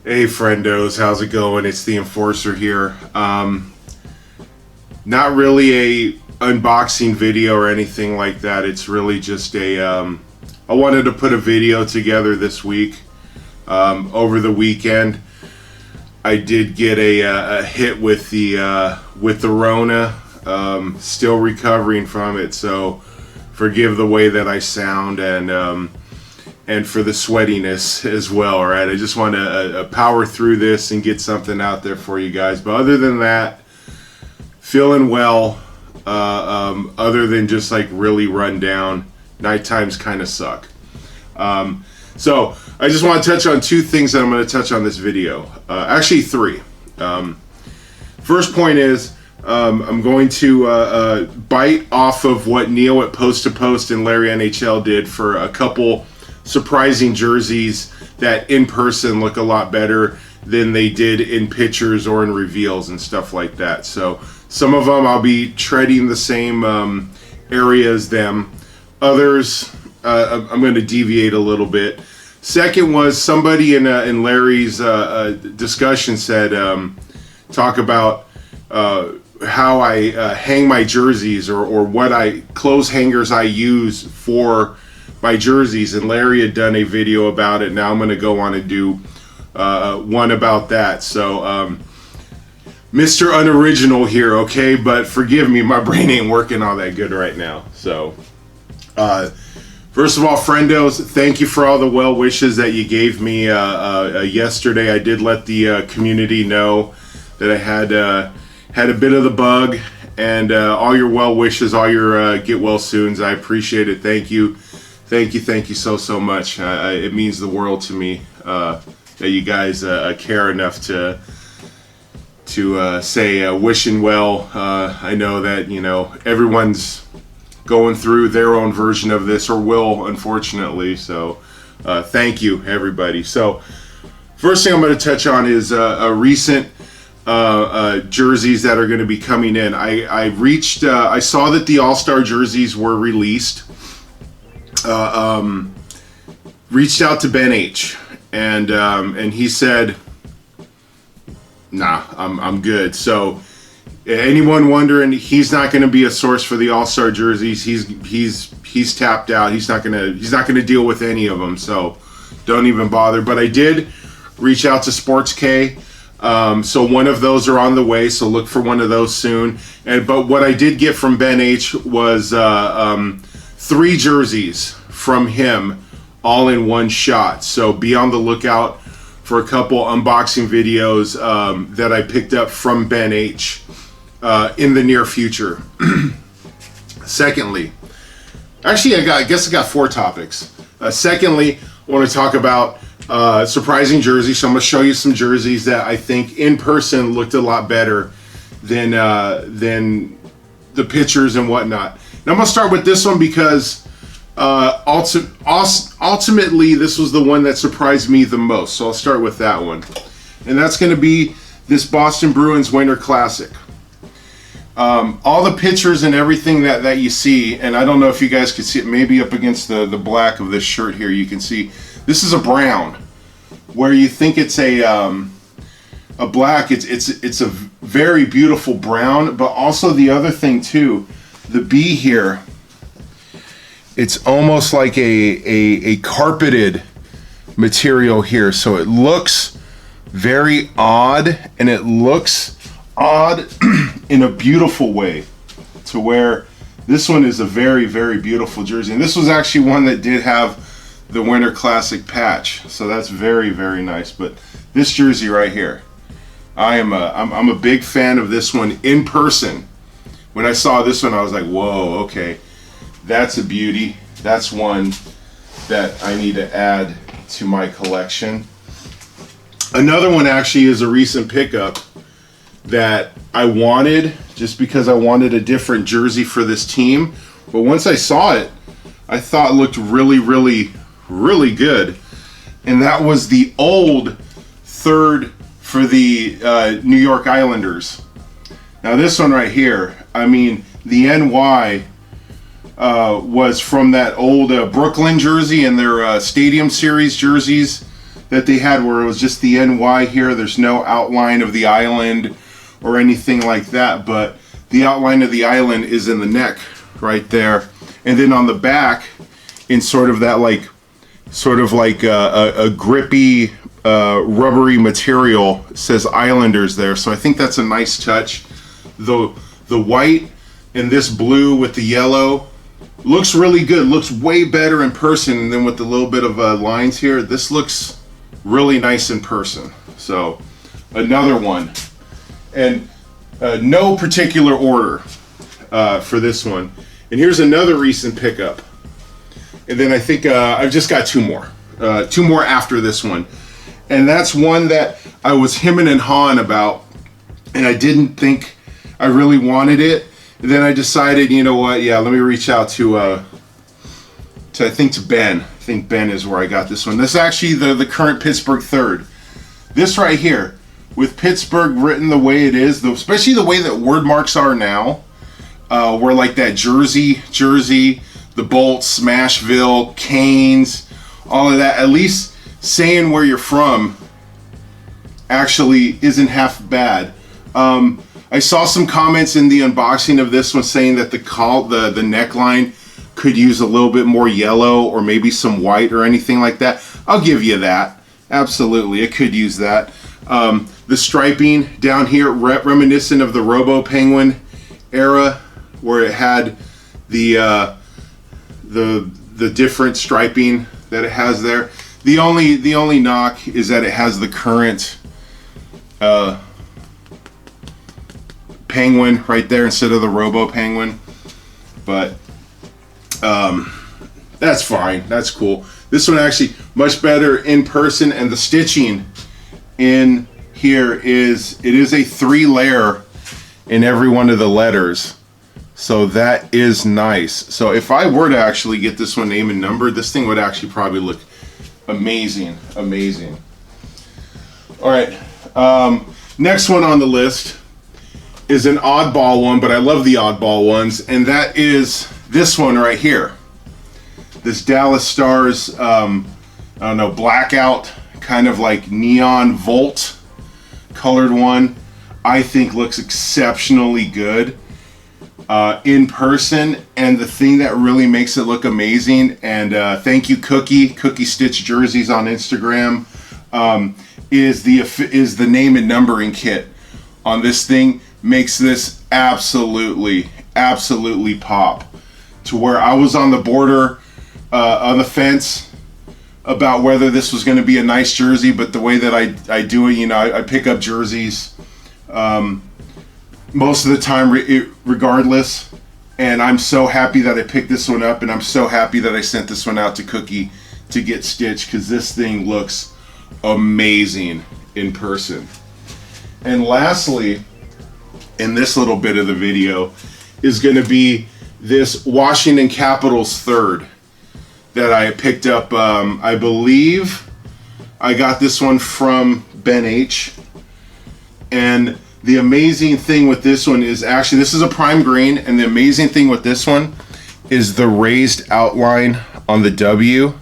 Hey friendos, how's it going? It's the Enforcer here. Not really a unboxing video or anything like that. It's really just I wanted to put a video together this week. Over the weekend, I did get a hit with the Rona. Still recovering from it, so forgive the way that I sound and for the sweatiness as well. All right, I just want to power through this and get something out there for you guys. But other than that, feeling well. Other than just like really run down, night times kind of suck. So I just want to touch on two things that I'm going to touch on this video. Actually, three. First point is I'm going to bite off of what Neil at Post to Post and Larry NHL did for a couple surprising jerseys that in person look a lot better than they did in pictures or in reveals and stuff like that. So some of them I'll be treading the same area as them. Others I'm going to deviate a little bit. Second was somebody in Larry's discussion said talk about how I hang my jerseys or what clothes hangers I use for my jerseys, and Larry had done a video about it. Now I'm going to go on and do one about that. So Mr. Unoriginal here, okay? But forgive me, my brain ain't working all that good right now. So first of all, friendos, thank you for all the well wishes that you gave me yesterday. I did let the community know that I had a bit of the bug, and all your well wishes, all your get well soons. I appreciate it. Thank you so much. It means the world to me that you guys care enough to say wishing well. I know that everyone's going through their own version of this, or will, unfortunately. So thank you, everybody. So first thing I'm going to touch on is a recent jerseys that are going to be coming in. I saw that the All-Star jerseys were released. Reached out to Ben H, and he said, "Nah, I'm good." So anyone wondering, he's not going to be a source for the All-Star jerseys. He's tapped out. He's not gonna deal with any of them. So don't even bother. But I did reach out to Sports K. So one of those are on the way, so look for one of those soon. But what I did get from Ben H was 3 jerseys from him, all in one shot. So be on the lookout for a couple unboxing videos that I picked up from Ben H in the near future. Secondly, actually I guess I got 4 topics. Secondly, I want to talk about surprising jerseys. So I'm going to show you some jerseys that I think in person looked a lot better than the pictures and whatnot. Now I'm going to start with this one because ultimately this was the one that surprised me the most. So I'll start with that one. And that's going to be this Boston Bruins Winter Classic. All the pictures and everything that you see, and I don't know if you guys can see it, maybe up against the black of this shirt here, you can see this is a brown, where you think it's a black. It's a very beautiful brown, but also the other thing too, the B here, it's almost like a carpeted material here, so it looks very odd, and it looks odd in a beautiful way, to where this one is a very, very beautiful jersey. And this was actually one that did have the Winter Classic patch, so that's very, very nice. But this jersey right here, I'm a big fan of this one in person. When I saw this one, I was like, whoa, okay, that's a beauty. That's one that I need to add to my collection. Another one actually is a recent pickup that I wanted, just because I wanted a different jersey for this team. But once I saw it, I thought it looked really, really, really good. And that was the old third for the New York Islanders. Now this one right here, I mean, the NY was from that old Brooklyn jersey and their Stadium Series jerseys that they had where it was just the NY here. There's no outline of the island or anything like that, but the outline of the island is in the neck right there. And then on the back, in sort of that like a grippy rubbery material, says Islanders there. So I think that's a nice touch. The white and this blue with the yellow looks really good. Looks way better in person than with the little bit of lines here. This looks really nice in person. So another one, and no particular order for this one. And here's another recent pickup. And then I think I've just got two more after this one. And that's one that I was hemming and hawing about, and I didn't think I really wanted it. And then I decided, you know what? Yeah, let me reach out to Ben. I think Ben is where I got this one. This is actually the current Pittsburgh third. This right here, with Pittsburgh written the way it is, especially the way that word marks are now, where like that Jersey, the Bolts, Smashville, Canes, all of that, at least saying where you're from actually isn't half bad. I saw some comments in the unboxing of this one saying that the neckline could use a little bit more yellow or maybe some white or anything like that. I'll give you that. Absolutely, it could use that. The striping down here, reminiscent of the Robo Penguin era, where it had the different striping that it has there. The only knock is that it has the current Penguin right there instead of the Robo Penguin, but that's fine. That's cool. This one actually much better in person, and the stitching in here is a 3-layer in every one of the letters. So that is nice. So if I were to actually get this one name and numbered, this thing would actually probably look amazing. All right, next one on the list is an oddball one, but I love the oddball ones, and that is this one right here. This Dallas Stars, I don't know, blackout, kind of like neon volt colored one. I think looks exceptionally good in person, and the thing that really makes it look amazing, and thank you Cookie Stitch Jerseys on Instagram, is the name and numbering kit on this thing. Makes this absolutely pop, to where I was on the border, on the fence about whether this was going to be a nice jersey, but the way that I do it, you know, I pick up jerseys most of the time regardless, and I'm so happy that I picked this one up, and I'm so happy that I sent this one out to Cookie to get stitched, because this thing looks amazing in person. And lastly, in this little bit of the video, is going to be this Washington Capitals third that I picked up. I believe I got this one from Ben H. And the amazing thing with this one is, actually, this is a prime green, and the amazing thing with this one is the raised outline on the W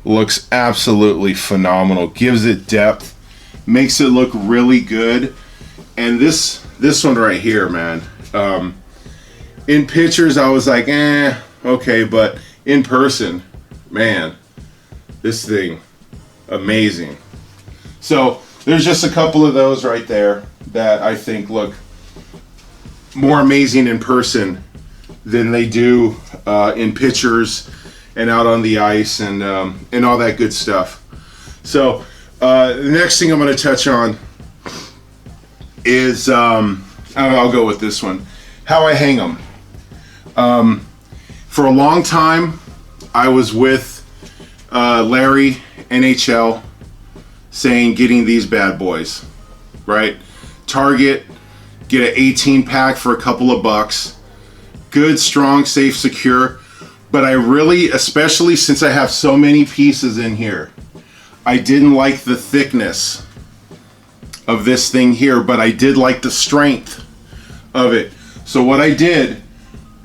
looks absolutely phenomenal. Gives it depth, makes it look really good. And this one right here, man, in pictures I was like, okay, but in person, man, this thing, amazing. So there's just a couple of those right there that I think look more amazing in person than they do in pictures and out on the ice and all that good stuff. So the next thing I'm going to touch on is, I'll go with this one, how I hang them. For a long time, I was with Larry, NHL, saying getting these bad boys, right? Target, get an 18 pack for a couple of bucks. Good, strong, safe, secure. But I really, especially since I have so many pieces in here, I didn't like the thickness of this thing here, but I did like the strength of it. So what I did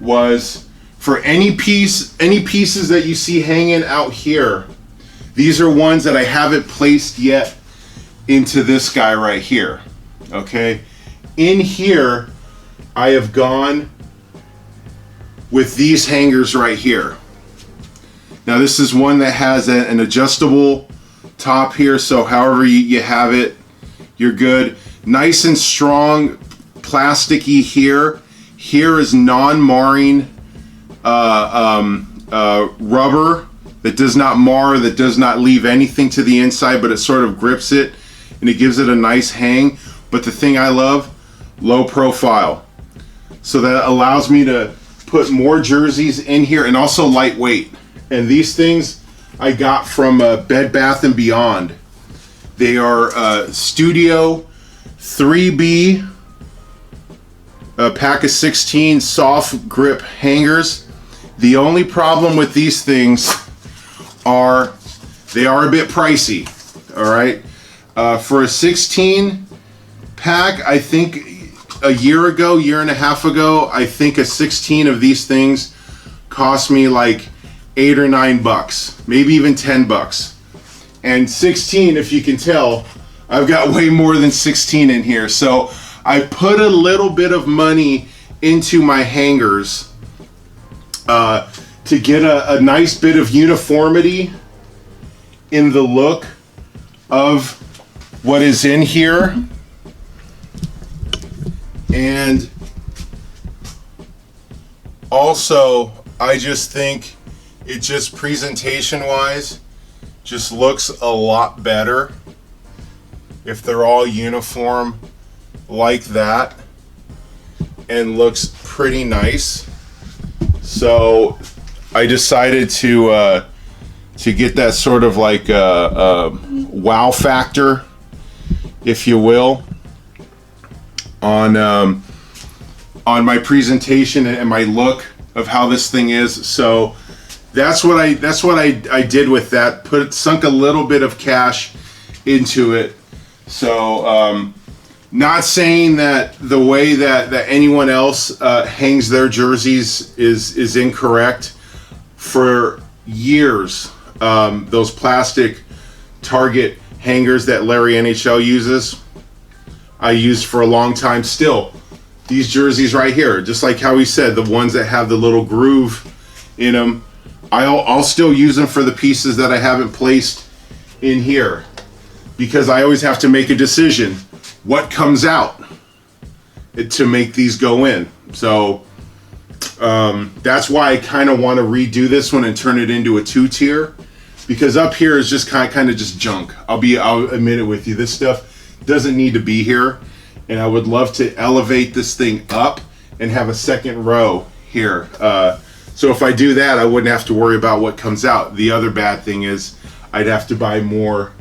was, for any pieces that you see hanging out here These are ones that I haven't placed yet into this guy right here. Okay, in here I have gone with these hangers right here. Now this is one that has an adjustable top here, so however you have it, you're good. Nice and strong, plasticky here. Here is non-marring rubber that does not mar, that does not leave anything to the inside, but it sort of grips it and it gives it a nice hang. But the thing I love, low profile. So that allows me to put more jerseys in here, and also lightweight. And these things I got from Bed Bath & Beyond. They are Studio 3B, a pack of 16 soft grip hangers. The only problem with these things are they are a bit pricey. All right, for a 16 pack, I think a year and a half ago, I think a 16 of these things cost me like $8 or $9, maybe even $10. And 16, if you can tell, I've got way more than 16 in here. So I put a little bit of money into my hangers to get a nice bit of uniformity in the look of what is in here. And also, I just think it just presentation-wise just looks a lot better if they're all uniform like that, and looks pretty nice. So I decided to get that sort of like wow factor, if you will, on my presentation and my look of how this thing is. So that's what I did with that. Sunk a little bit of cash into it. So not saying that the way that anyone else hangs their jerseys is incorrect. For years, those plastic Target hangers that Larry NHL uses, I used for a long time. Still, these jerseys right here, just like how he said, the ones that have the little groove in them, I'll still use them for the pieces that I haven't placed in here, because I always have to make a decision what comes out to make these go in. So that's why I kind of want to redo this one and turn it into a 2-tier, because up here is just kind of just junk. I'll admit it with you. This stuff doesn't need to be here, and I would love to elevate this thing up and have a second row here. So if I do that, I wouldn't have to worry about what comes out. The other bad thing is I'd have to buy more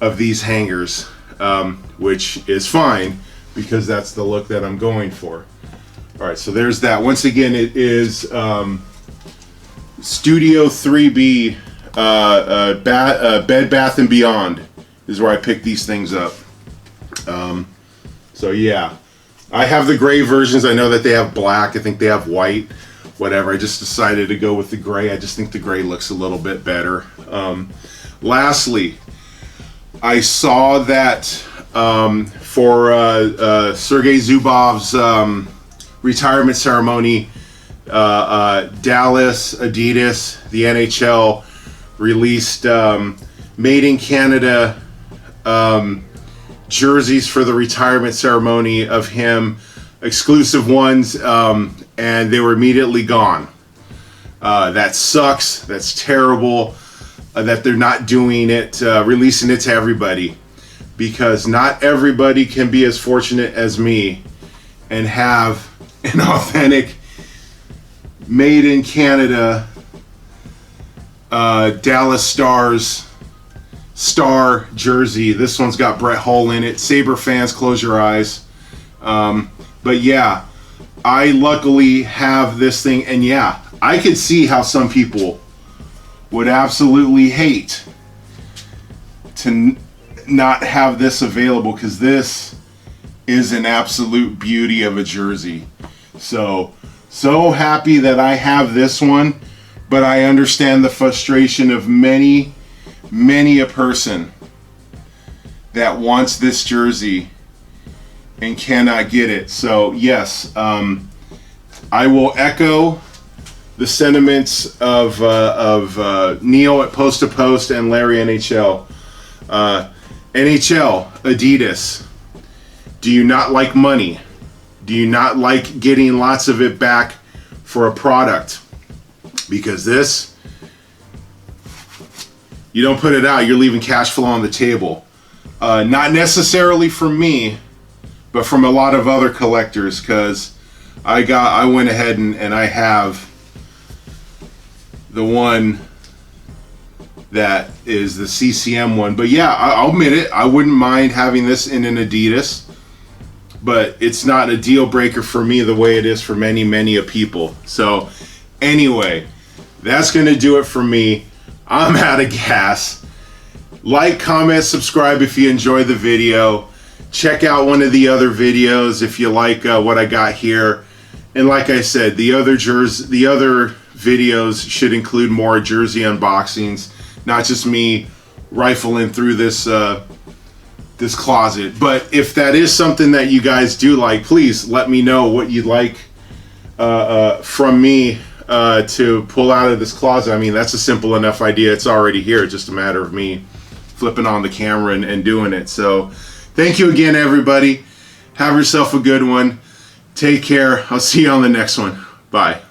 of these hangers, which is fine because that's the look that I'm going for. All right, so there's that. Once again, it is Studio 3B, Bed Bath & Beyond is where I picked these things up. So yeah, I have the gray versions. I know that they have black. I think they have white, whatever. I just decided to go with the gray. I just think the gray looks a little bit better. Lastly, I saw that for Sergei Zubov's retirement ceremony, Dallas, Adidas, the NHL released made in Canada jerseys for the retirement ceremony of him, exclusive ones, and they were immediately gone. That sucks. That's terrible that they're not doing it, releasing it to everybody, because not everybody can be as fortunate as me and have an authentic made in Canada Dallas Stars star jersey. This one's got Brett Hull in it. Sabre fans, close your eyes. But yeah, I luckily have this thing, and yeah, I could see how some people would absolutely hate to not have this available, because this is an absolute beauty of a jersey. So happy that I have this one, but I understand the frustration of many many a person that wants this jersey and cannot get it. So yes, I will echo the sentiments of Neil at Post to Post and Larry NHL. NHL, Adidas, do you not like money? Do you not like getting lots of it back for a product? Because this, you don't put it out, you're leaving cash flow on the table. Not necessarily from me, but from a lot of other collectors, because I went ahead and I have the one that is the CCM one. But yeah, I'll admit it, I wouldn't mind having this in an Adidas, but it's not a deal breaker for me the way it is for many a people. So anyway, that's gonna do it for me. I'm out of gas. Like, comment, subscribe if you enjoy the video. Check out one of the other videos if you like what I got here. And like I said, the other videos should include more jersey unboxings, not just me rifling through this this closet. But if that is something that you guys do like, please let me know what you'd like from me to pull out of this closet. I mean, that's a simple enough idea. It's already here. It's just a matter of me flipping on the camera and doing it. So thank you again, everybody. Have yourself a good one. Take care. I'll see you on the next one. Bye.